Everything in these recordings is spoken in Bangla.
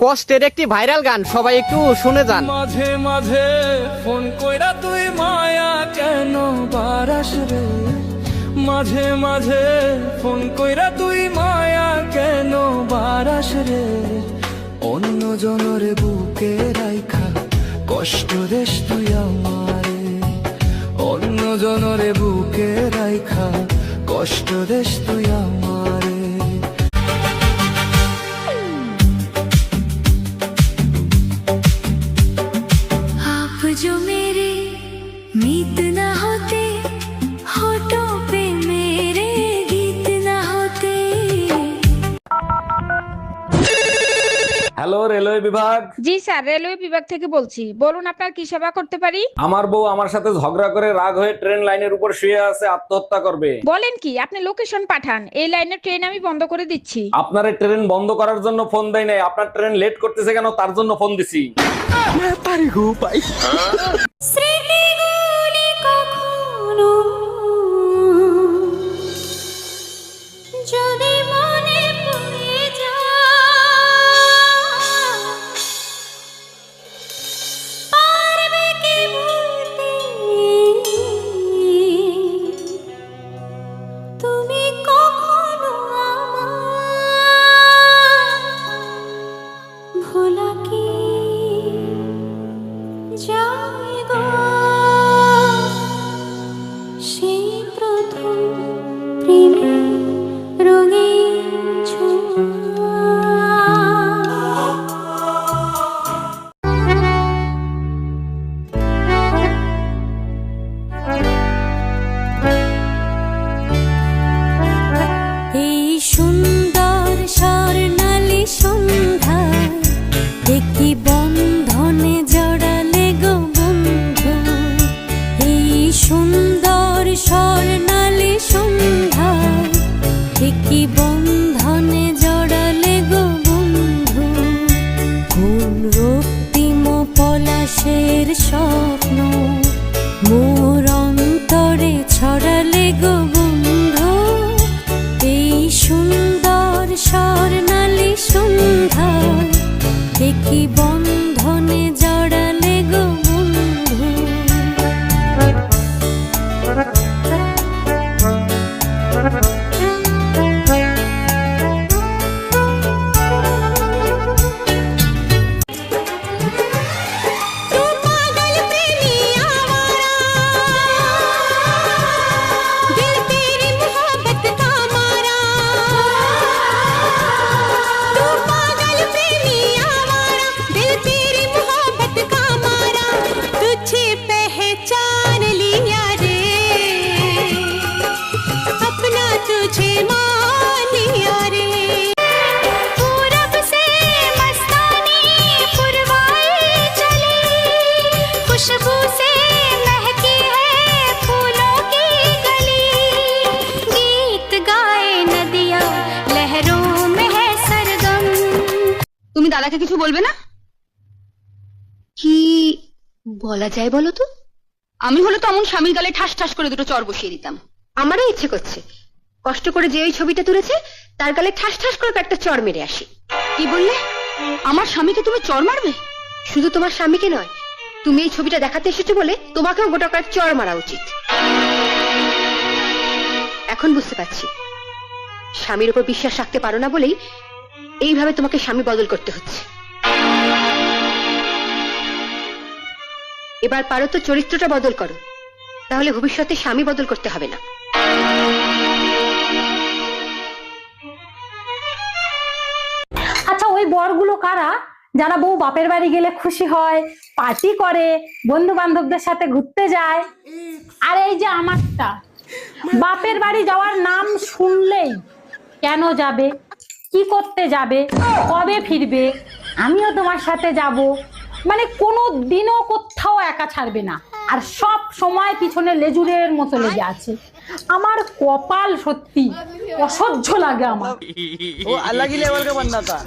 কষ্টের একটি ভাইরাল গান, সবাই একটু শুনে যান। মাঝে মাঝে ফোন কইরা তুই মায়া কেন বারাস রে, মাঝে মাঝে ফোন কইরা তুই মায়া কেন বারাস রে, অন্য জনরে বুকে রাইখা কষ্ট দেশ তুই আমারে, অন্য জনরে বুকে রাইখা কষ্ট দেশ তুই আমারে। जो मेरे मीत न होते, होठों पे मेरे गीत न होते। হ্যালো রেলওয়ে বিভাগ। জি স্যার, রেলওয়ে বিভাগ থেকে বলছি, বলুন আপনার কি সেবা করতে পারি। আমার বউ আমার সাথে ঝগড়া করে রাগ হয়ে ট্রেন লাইনের উপর শুয়ে আছে, আত্মহত্যা করবে। বলেন কি, আপনি লোকেশন পাঠান, এই লাইনের ট্রেন আমি বন্ধ করে দিচ্ছি। আপনার এই ট্রেন বন্ধ করার জন্য ফোন দেয় নাই, আপনার ট্রেন লেট করতেছে কেন তার জন্য ফোন দিছি। স্মৃতিগুলি কখনো যদি মনে পড়ে যায়, পারবে কি ভুলতে তুমি কখনো আমায়, ভোলা কি যায় গো সেই প্রথম প্রেমের রঙিন ছোঁয়া। এই সুন্দর স্বর্ণালী সন্ধ্যায় একটি বন্ধনে জড়ালে গো বন্ধু, এই সুন্দর স্বর্ণালী সন্ধ্যায় একটি বন্ধনে জড়ালে গো বন্ধু, কোন রক্তিম পলাশের স্বপ্ন মোর অন্তরে ছড়ালে গো বন্ধু, এই সুন্দর স্বর্ণালী সন্ধ্যায় একই বন্ধনে জড়ালে গো বন্ধু। खुशबू से महकी है फूलों की गली, गीत गाए नदियाँ लहरों में है सरगम। তুমি দাদাকে কিছু বলবে না? কি বলা যায় বলো তো? আমি হলে তো অমন স্বামীর গালে ঠাস ঠাস করে দুটো চড় বসিয়ে দিতাম। আমারও ইচ্ছে করছে কষ্ট করে যে ওই ছবিটা তুলেছে তার গালে ঠাস ঠাস করে একটা চড় মেরে আসি। কি বললে? আমার স্বামীকে তুমি চড় মারবে? শুধু তোমার স্বামীকে নয়, তুমি এই ছবিটা দেখাতে এসেছো বলে তোমাকেও গোটা কয়েক চড় মারা উচিত। এখন বুঝতে পারছি স্বামীর উপর বিশ্বাস রাখতে পারো না বলেই এইভাবে তোমাকে স্বামী বদল করতে হচ্ছে। এবার পারো তো চরিত্রটা বদল করো, তাহলে ভবিষ্যতে স্বামী বদল করতে হবে না। আচ্ছা, ওই বরগুলো কারা যারা বউ বাপের বাড়ি গেলে খুশি হয়, পার্টি করে, বন্ধু বান্ধবদের সাথে ঘুরতে যায়? আর এই যে আমারটা, বাপের বাড়ি যাওয়ার নাম শুনলেই কেন যাবে, কি করতে যাবে, কবে ফিরবে, আমিও তোমার সাথে যাব, মানে কোনো দিনও কোথাও একা ছাড়বে না, আর সব সময় পিছনে লেজুরের মতো লেগে আছে। আমার কপাল সত্যি অসহ্য লাগে আমার। ও আল্লাহ কি লেভেল কা বান্দা था।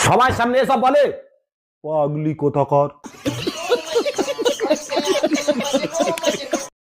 সবাই সামনে এসব বলে পাগলি কোথাকার।